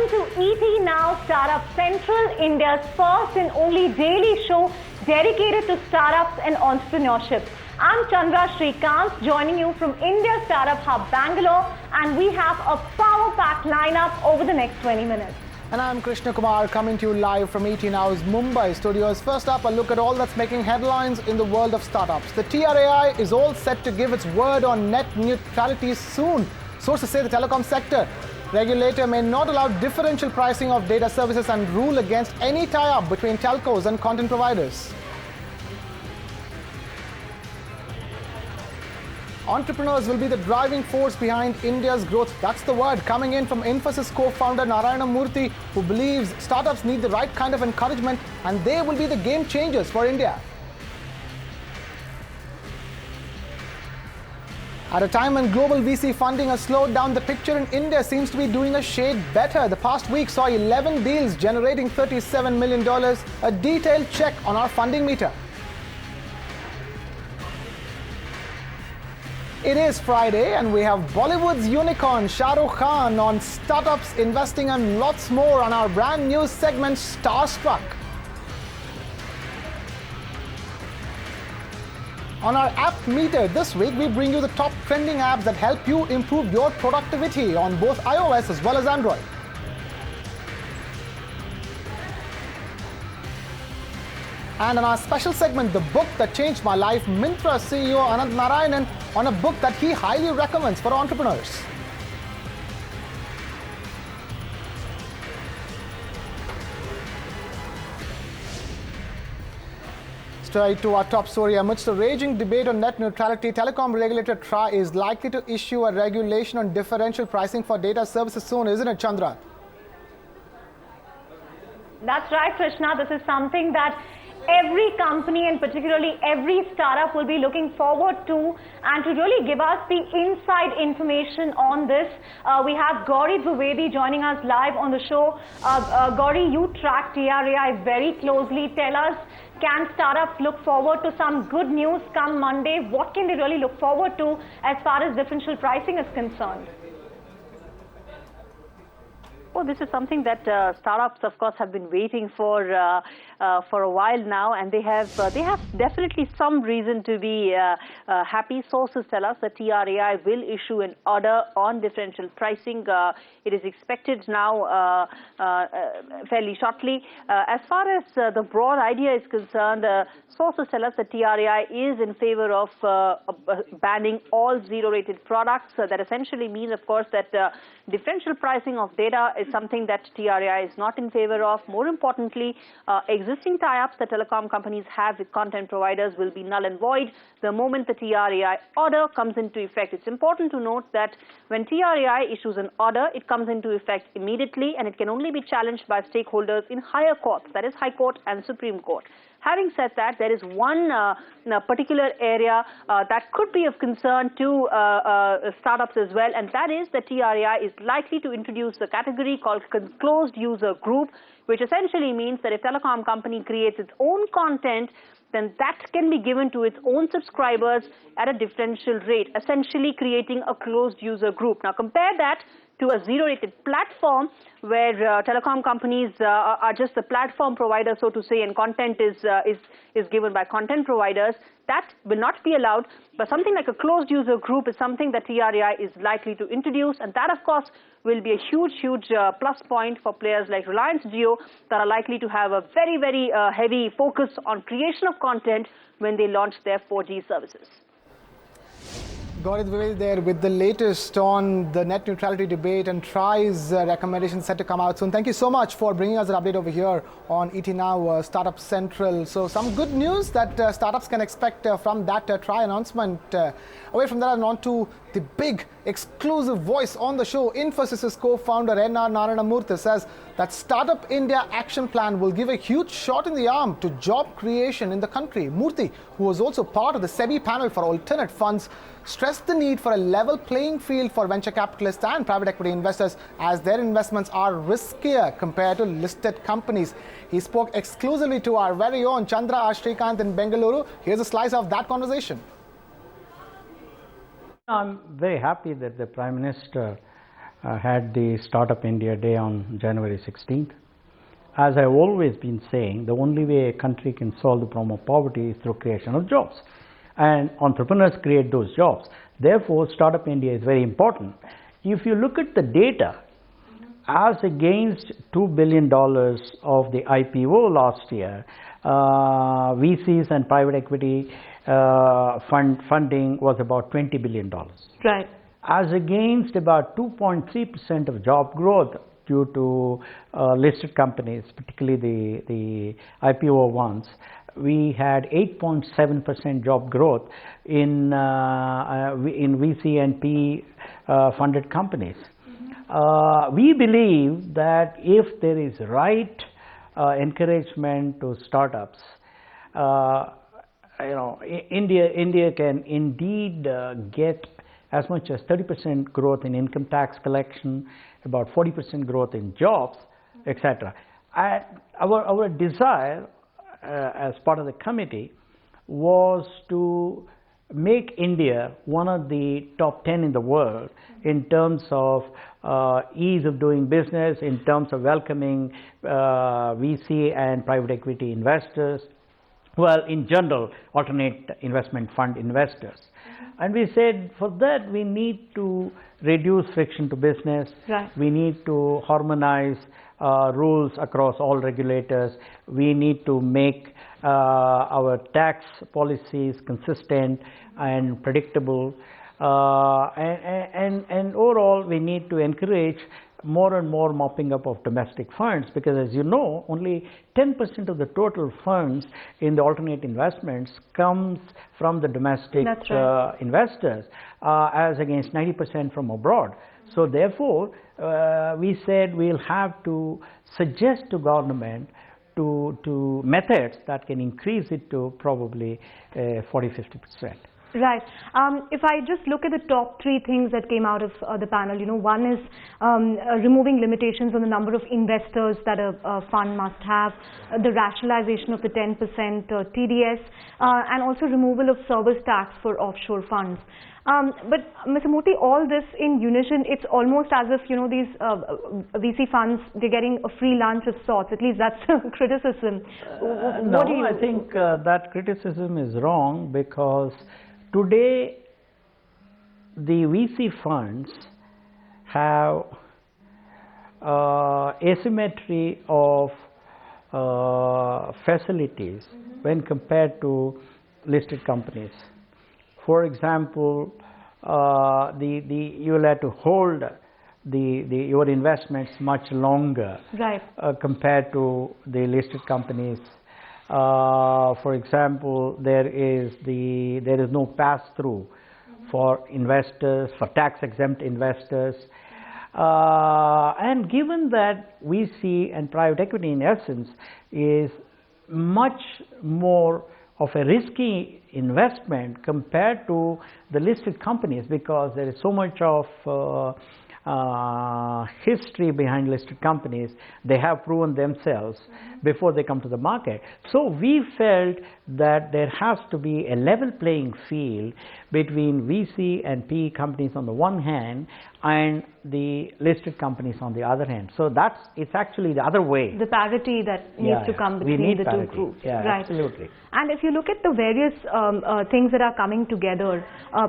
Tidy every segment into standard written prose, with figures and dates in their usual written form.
Welcome to ET Now Startup Central, India's first and only daily show dedicated to startups and entrepreneurship. I'm Chandra Srikanth, joining you from India Startup Hub, Bangalore, and we have a power-packed lineup over the next 20 minutes. And I'm Kumar, coming to you live from ET Now's Mumbai studios. First up, a look at all that's making headlines in the world of startups. The TRAI is all set to give its word on net neutrality soon. Sources say the telecom sector regulator may not allow differential pricing of data services and rule against any tie-up between telcos and content providers. Entrepreneurs will be the driving force behind India's growth. That's the word coming in from Infosys co-founder Narayana, who believes startups need the right kind of encouragement and they will be the game changers for India. At a time when global VC funding has slowed down, the picture in India seems to be doing a shade better. The past week saw 11 deals generating $37 million, a detailed check on our funding meter. It is Friday and we have Bollywood's unicorn Shahrukh Khan on startups, investing and lots more on our brand new segment Starstruck. On our app meter this week, we bring you the top trending apps that help you improve your productivity on both iOS as well as Android. And in our special segment, The Book That Changed My Life, Myntra CEO Ananth Narayanan on a book that he highly recommends for entrepreneurs. Straight to our top story. Amidst the raging debate on net neutrality, telecom regulator TRAI is likely to issue a regulation on differential pricing for data services soon, isn't it, Chandra? That's right, Krishna. This is something that every company and particularly every startup will be looking forward to, and to really give us the inside information on this, we have Gauri Dwivedi joining us live on the show. Gauri, you track TRAI very closely. Tell us, can startups look forward to some good news come Monday? What can they really look forward to as far as differential pricing is concerned? Oh, this is something that startups, of course, have been waiting for a while now, and they have definitely some reason to be happy. Sources tell us that TRAI will issue an order on differential pricing. It is expected now fairly shortly. As far as the broad idea is concerned, sources tell us that TRAI is in favor of banning all zero-rated products. That essentially means, of course, that differential pricing of data is something that TRAI is not in favor of. More importantly, existing tie-ups that telecom companies have with content providers will be null and void the moment the TRAI order comes into effect. It's important to note that when TRAI issues an order, it comes into effect immediately, and it can only be challenged by stakeholders in higher courts, that is High Court and Supreme Court. Having said that, there is one particular area that could be of concern to startups as well, and that is that TRAI is likely to introduce a category called closed user group, which essentially means that if a telecom company creates its own content, then that can be given to its own subscribers at a differential rate, essentially creating a closed user group. Now compare that to a zero-rated platform where telecom companies are just the platform provider, so to say, and content is given by content providers. That will not be allowed, but something like a closed user group is something that TRAI is likely to introduce, and that, of course, will be a huge plus point for players like Reliance Jio that are likely to have a very heavy focus on creation of content when they launch their 4G services. Gauri Dwivedi there with the latest on the net neutrality debate and TRAI's recommendation set to come out soon. Thank you so much for bringing us an update over here on ET Now Startup Central. So some good news that startups can expect from that TRAI announcement. Away from that and on to the big exclusive voice on the show. Infosys' co-founder Narayana says that Startup India Action Plan will give a huge shot in the arm to job creation in the country. Murthy, who was also part of the SEBI panel for alternate funds, stressed the need for a level playing field for venture capitalists and private equity investors, as their investments are riskier compared to listed companies. He spoke exclusively to our very own Chandra Srikanth in Bengaluru. Here's a slice of that conversation. I'm very happy that the Prime Minister had the Startup India Day on January 16th. As I've always been saying, the only way a country can solve the problem of poverty is through creation of jobs. And entrepreneurs create those jobs. Therefore, Startup India is very important. If you look at the data, as against $2 billion of the IPO last year, VCs and private equity funding was about $20 billion. Right. As against about 2.3% of job growth due to listed companies, particularly the IPO ones, we had 8.7% job growth in VC and PE funded companies. We believe that if there is right encouragement to startups, India can indeed get as much as 30% growth in income tax collection, about 40% growth in jobs, etc. Our desire as part of the committee was to make India one of the top 10 in the world in terms of ease of doing business, in terms of welcoming VC and private equity investors, well, in general, alternate investment fund investors. And we said for that we need to reduce friction to business. Right. We need to harmonize rules across all regulators. We need to make our tax policies consistent and predictable. And overall, we need to encourage more and more mopping up of domestic funds, because as you know, only 10% of the total funds in the alternate investments comes from the domestic investors, as against 90% from abroad. So therefore, we said we'll have to suggest to government to methods that can increase it to probably 40–50%. Right. If I just look at the top three things that came out of the panel, one is removing limitations on the number of investors that a fund must have, the rationalization of the 10% TDS, and also removal of service tax for offshore funds. But Mr. Murthy, all this in unison, it's almost as if these VC funds, they're getting a free lunch of sorts. At least that's the criticism. No, I think that criticism is wrong, because today the VC funds have asymmetry of facilities when compared to listed companies. For example, you will have to hold your investments much longer, right, compared to the listed companies. For example, there is no pass-through for investors, for tax-exempt investors. And given that VC and private equity, in essence, is much more of a risky investment compared to the listed companies, because there is so much of history behind listed companies. They have proven themselves before they come to the market. So we felt that there has to be a level playing field between VC and PE companies on the one hand and the listed companies on the other hand. So it's actually the other way. The parity that needs to come between the two groups. Yeah, right. Absolutely. And if you look at the various things that are coming together,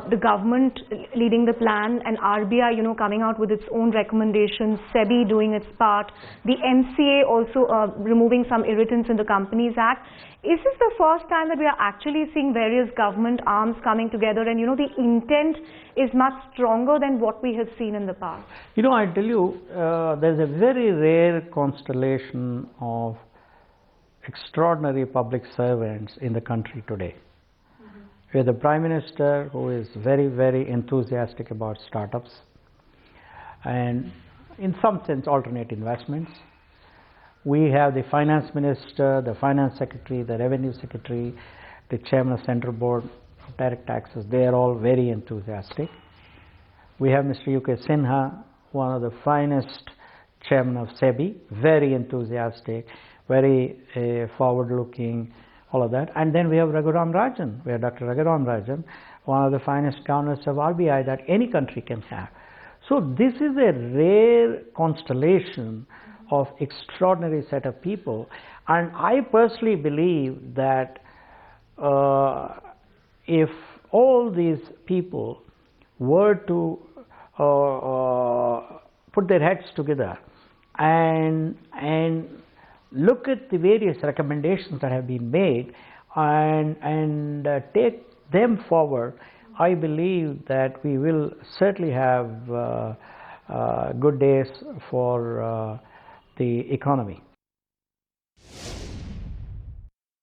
the government leading the plan, and RBI, coming out with its own recommendations, SEBI doing its part, the MCA also removing some irritants in the Companies Act. Is this the first time that we are actually seeing various government arms coming together, and the intent is much stronger than what we have seen in the past? I tell you, there's a very rare constellation of extraordinary public servants in the country today. We have the Prime Minister, who is very, very enthusiastic about startups and, in some sense, alternate investments. We have the Finance Minister, the Finance Secretary, the Revenue Secretary, the Chairman of Central Board of Direct Taxes. They are all very enthusiastic. We have Mr. U.K. Sinha, one of the finest Chairman of SEBI, very enthusiastic, very forward-looking, all of that. And then we have Raghuram Rajan. We have Dr. Raghuram Rajan, one of the finest governors of RBI that any country can have. So this is a rare constellation of extraordinary set of people, and I personally believe that if all these people were to put their heads together and look at the various recommendations that have been made and take them forward, I believe that we will certainly have good days for the economy.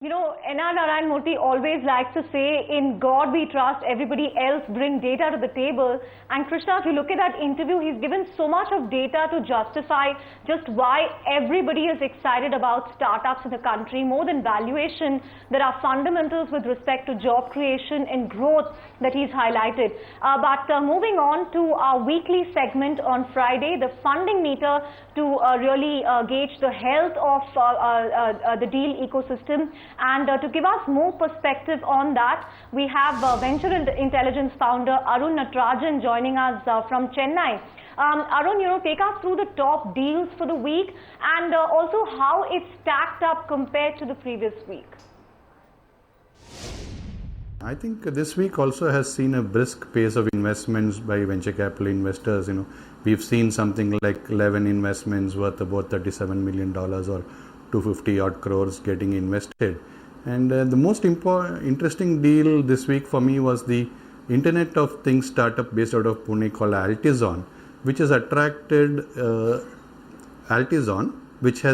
You know, Ananth Narayanan always likes to say, in God we trust, everybody else bring data to the table. And Krishna, if you look at that interview, he's given so much of data to justify just why everybody is excited about startups in the country. More than valuation, there are fundamentals with respect to job creation and growth that he's highlighted. But moving on to our weekly segment on Friday, the funding meter to really gauge the health of the deal ecosystem. And to give us more perspective on that, we have venture intelligence founder Ananth Narayanan joining us from Chennai. Arun, take us through the top deals for the week and also how it stacked up compared to the previous week. I think this week also has seen a brisk pace of investments by venture capital investors. We've seen something like 11 investments worth about $37 million or 250 odd crores getting invested. And the most interesting deal this week for me was the Internet of Things startup based out of Pune called Altizon, which has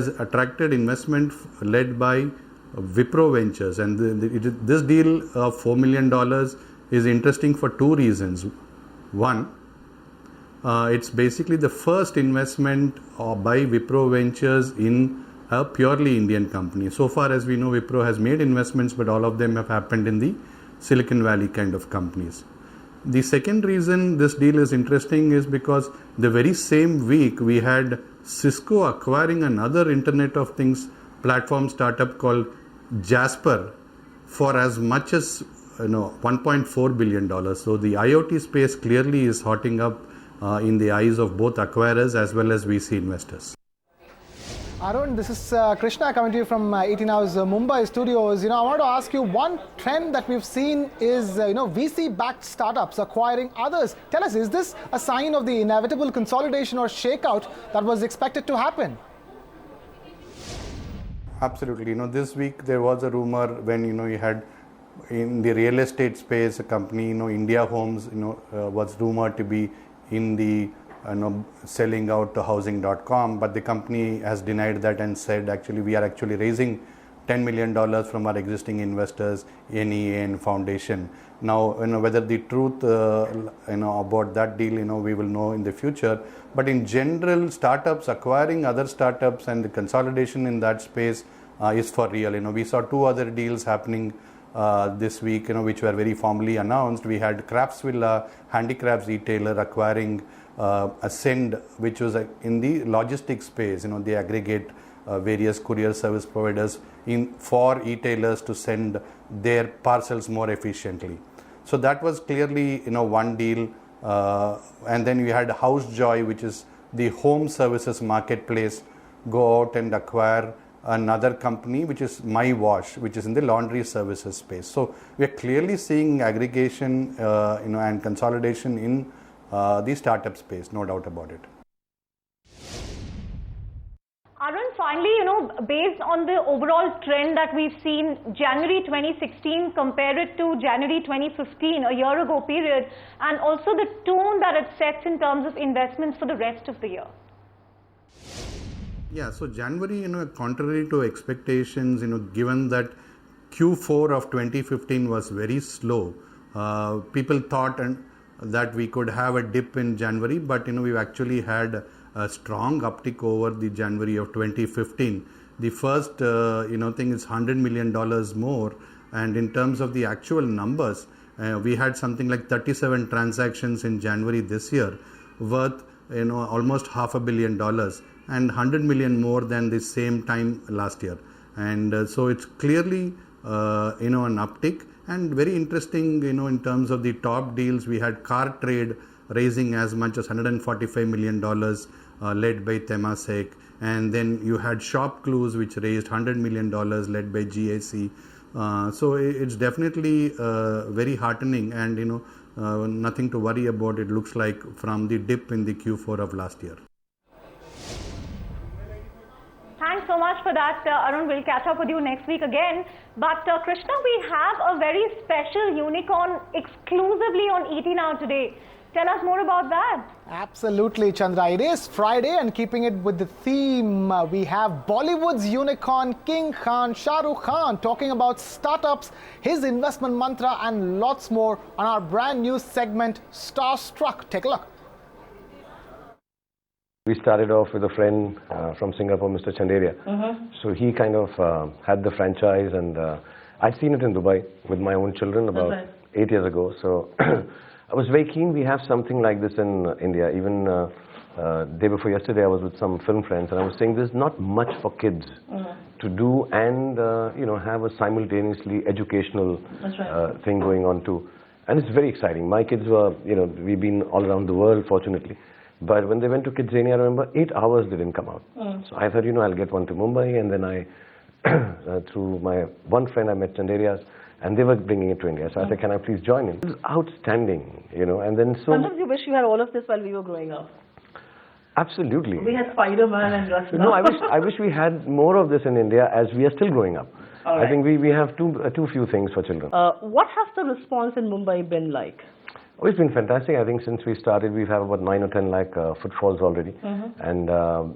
attracted investment led by Wipro Ventures. And this deal of $4 million is interesting for two reasons. One, it's basically the first investment by Wipro Ventures in a purely Indian company. So far as we know, Wipro has made investments, but all of them have happened in the Silicon Valley kind of companies. The second reason this deal is interesting is because the very same week we had Cisco acquiring another Internet of Things platform startup called Jasper for as much as $1.4 billion. So the IoT space clearly is hotting up in the eyes of both acquirers as well as VC investors. Arun, this is Krishna coming to you from 18 Hours Mumbai studios. I want to ask you, one trend that we've seen is VC-backed startups acquiring others. Tell us, is this a sign of the inevitable consolidation or shakeout that was expected to happen? Absolutely. This week there was a rumor when you had in the real estate space a company, India Homes, was rumored to be in the selling out to housing.com, but the company has denied that and said actually we are actually raising $10 million from our existing investors, NEA and Foundation. Now, whether the truth about that deal, we will know in the future. But in general, startups acquiring other startups and the consolidation in that space is for real. We saw two other deals happening this week, which were very formally announced. We had Craftsvilla, handicrafts retailer, acquiring Ascend, which was in the logistics space. They aggregate various courier service providers for retailers to send their parcels more efficiently. So that was clearly one deal. And then we had HouseJoy, which is the home services marketplace, go out and acquire another company, which is MyWash, which is in the laundry services space. So we are clearly seeing aggregation and consolidation in the startup space, no doubt about it. Arun, finally, based on the overall trend that we've seen, January 2016, compare it to January 2015, a year ago period, and also the tone that it sets in terms of investments for the rest of the year. Yeah, so January, contrary to expectations, given that Q4 of 2015 was very slow, people thought that we could have a dip in January, but we've actually had a strong uptick over the January of 2015. The first thing is $100 million more, and in terms of the actual numbers, we had something like 37 transactions in January this year worth almost $500 million and 100 million more than the same time last year. And so it's clearly an uptick. And very interesting, in terms of the top deals, we had Car Trade raising as much as $145 million, led by Temasek. And then you had Shop Clues, which raised $100 million, led by GAC. So it's definitely very heartening, and nothing to worry about, it looks like, from the dip in the Q4 of last year. Thanks so much for that, Arun. We'll catch up with you next week again. But Krishna, we have a very special unicorn exclusively on ET Now today. Tell us more about that. Absolutely, Chandra. It is Friday, and keeping it with the theme, we have Bollywood's unicorn King Khan, Shahrukh Khan, talking about startups, his investment mantra, and lots more on our brand new segment, Starstruck. Take a look. We started off with a friend from Singapore, Mr. Chanderia. So he kind of had the franchise, and I'd seen it in Dubai with my own children about 8 years ago. So I was very keen we have something like this in India. Even day before yesterday, I was with some film friends, and I was saying there's not much for kids to do, and have a simultaneously educational thing going on too. And it's very exciting. My kids were, we've been all around the world, fortunately. But when they went to Kidzania, I remember 8 hours they didn't come out. So I thought, I'll get one to Mumbai, and then I, through my one friend, I met Chanderia's, and they were bringing it to India. So I said, can I please join in? It was outstanding, and then so... Sometimes you wish you had all of this while we were growing up. Absolutely. We had Spider-Man and Rasna. No, I wish we had more of this in India as we are still growing up. I think we have too few things for children. What has the response in Mumbai been like? Oh, it's been fantastic. I think since we started, we've had about 9 or 10 lakh footfalls already. And,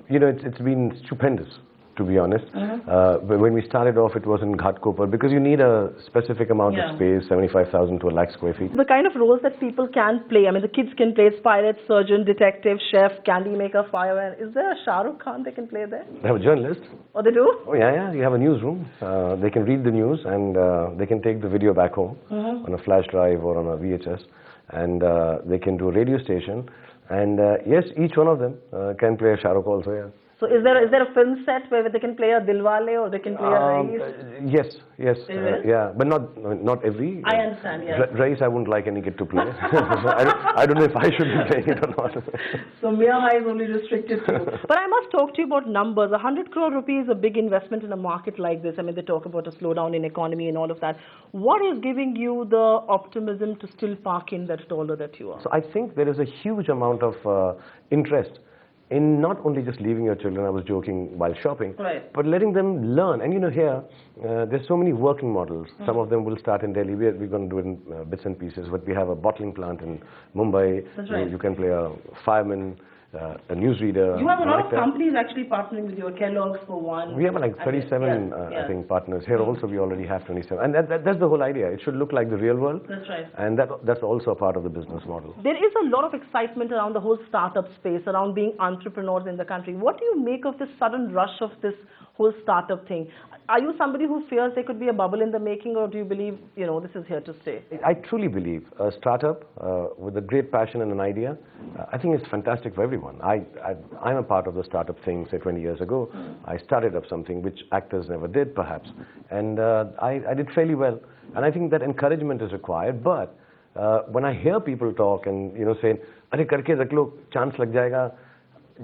it's been stupendous, to be honest. But when we started off, it was in Ghatkopar, because you need a specific amount of space, 75,000 to a lakh square feet. The kind of roles that people can play, I mean, the kids can play pilot, surgeon, detective, chef, candy maker, fireman. Is there a Shahrukh Khan they can play there? They have a journalist. Oh, they do? Oh, yeah. You have a newsroom. They can read the news, and they can take the video back home on a flash drive or on a VHS. And they can do a radio station, and yes, each one of them can play a Shahrukh also, yeah. So is there a film set where they can play a Dilwale or they can play a Rais? Yes, yeah, but not every. I understand, yes. Rais, I wouldn't like any kid to play. I don't know if I should be playing it or not. So Mia Hai is only restricted to you. But I must talk to you about numbers. 100 crore rupees is a big investment in a market like this. I mean, they talk about a slowdown in economy and all of that. What is giving you the optimism to still park in that taller that you are? So I think there is a huge amount of interest in not only just leaving your children, I was joking, while shopping, but letting them learn. And here, there's so many working models. Some of them will start in Delhi. We're going to do it in bits and pieces. But we have a bottling plant in Mumbai. You can play a fireman, a newsreader. You have a lot of companies actually partnering with you. Kellogg's for one. We have like 37, I think, partners. Here also we already have 27. And that's the whole idea. It should look like the real world. That's right. And that's also a part of the business model. There is a lot of excitement around the whole startup space, around being entrepreneurs in the country. What do you make of this sudden rush of this whole startup thing? Are you somebody who fears there could be a bubble in the making, or do you believe, this is here to stay? I truly believe a startup with a great passion and an idea, I think it's fantastic for everyone. I'm a part of the startup thing, say 20 years ago. I started up something which actors never did, perhaps. And I did fairly well. And I think that encouragement is required. But when I hear people talk and, say, "Arey karke rakh lo, chance lag jayega,"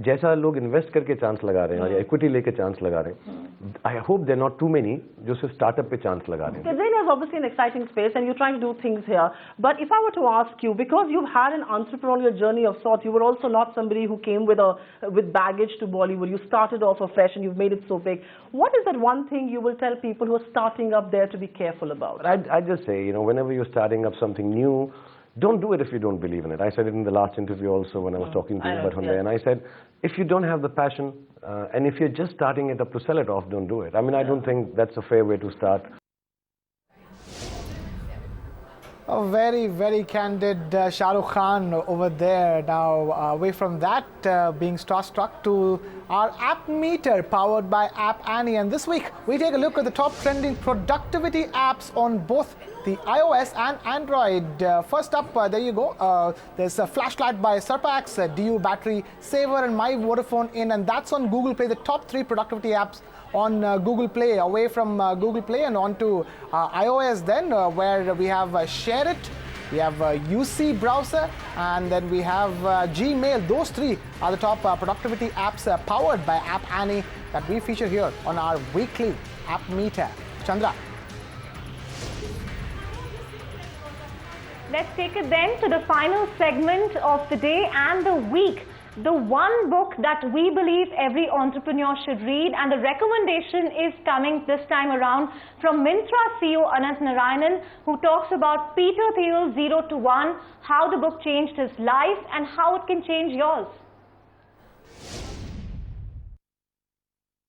जैसा लोग invest करके chance लगा रहे हैं या equity लेके chance लगा रहे हैं, I hope there are not too many जो सिर्फ स्टार्टअप पे चांस लगा रहे हैं. Kidzania is obviously an exciting space, and you're trying to do things here. But if I were to ask you, because you've had an entrepreneurial journey of sorts, you were also not somebody who came with baggage to Bollywood. You started off afresh, and you've made it so big. What is that one thing you will tell people who are starting up there to be careful about? I just say, whenever you're starting up something new, don't do it if you don't believe in it. I said it in the last interview also when I was talking to you about Hyundai, and I said, if you don't have the passion, and if you're just starting it up to sell it off, don't do it. I mean, I don't think that's a fair way to start. A very, very candid Shahrukh Khan over there. Now, away from that, being starstruck, to our app meter powered by App Annie. And this week, we take a look at the top trending productivity apps on both the iOS and Android. First up, there you go. There's a flashlight by Surpax, DU Battery Saver, and My Vodafone In. And that's on Google Play, the top 3 productivity apps on Google Play. Away from Google Play and on to iOS then, where we have Share It, we have UC browser, and then we have Gmail. Those three are the top productivity apps powered by App Annie that we feature here on our weekly app meter. Chandra. Let's take it then to the final segment of the day and the week. The one book that we believe every entrepreneur should read, and the recommendation is coming this time around from Myntra CEO Ananth Narayanan, who talks about Peter Thiel's 0 to 1, how the book changed his life and how it can change yours.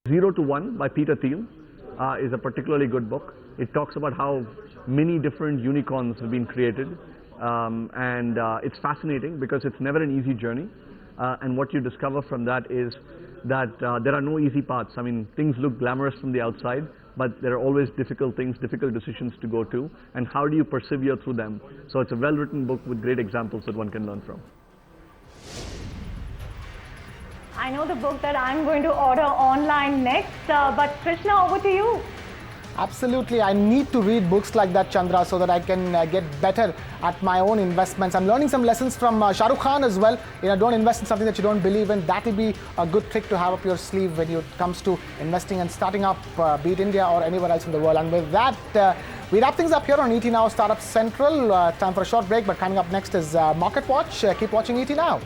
0 to 1 by Peter Thiel is a particularly good book. It talks about how many different unicorns have been created, and it's fascinating because it's never an easy journey. And what you discover from that is that there are no easy paths. I mean, things look glamorous from the outside, but there are always difficult things, difficult decisions to go to, and how do you persevere through them? So it's a well-written book with great examples that one can learn from. I know the book that I'm going to order online next, but Krishna, over to you. Absolutely. I need to read books like that, Chandra, so that I can get better at my own investments. I'm learning some lessons from Shahrukh Khan as well. Don't invest in something that you don't believe in. That will be a good trick to have up your sleeve when it comes to investing and starting up, be it India or anywhere else in the world. And with that, we wrap things up here on ET Now Startup Central. Time for a short break, but coming up next is Market Watch. Keep watching ET Now.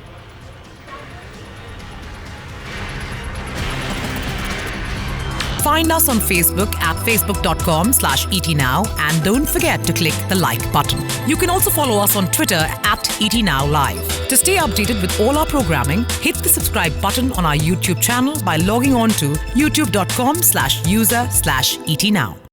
Find us on Facebook at facebook.com/etnow, and don't forget to click the like button. You can also follow us on Twitter at etnowlive. To stay updated with all our programming, hit the subscribe button on our YouTube channel by logging on to youtube.com/user/etnow.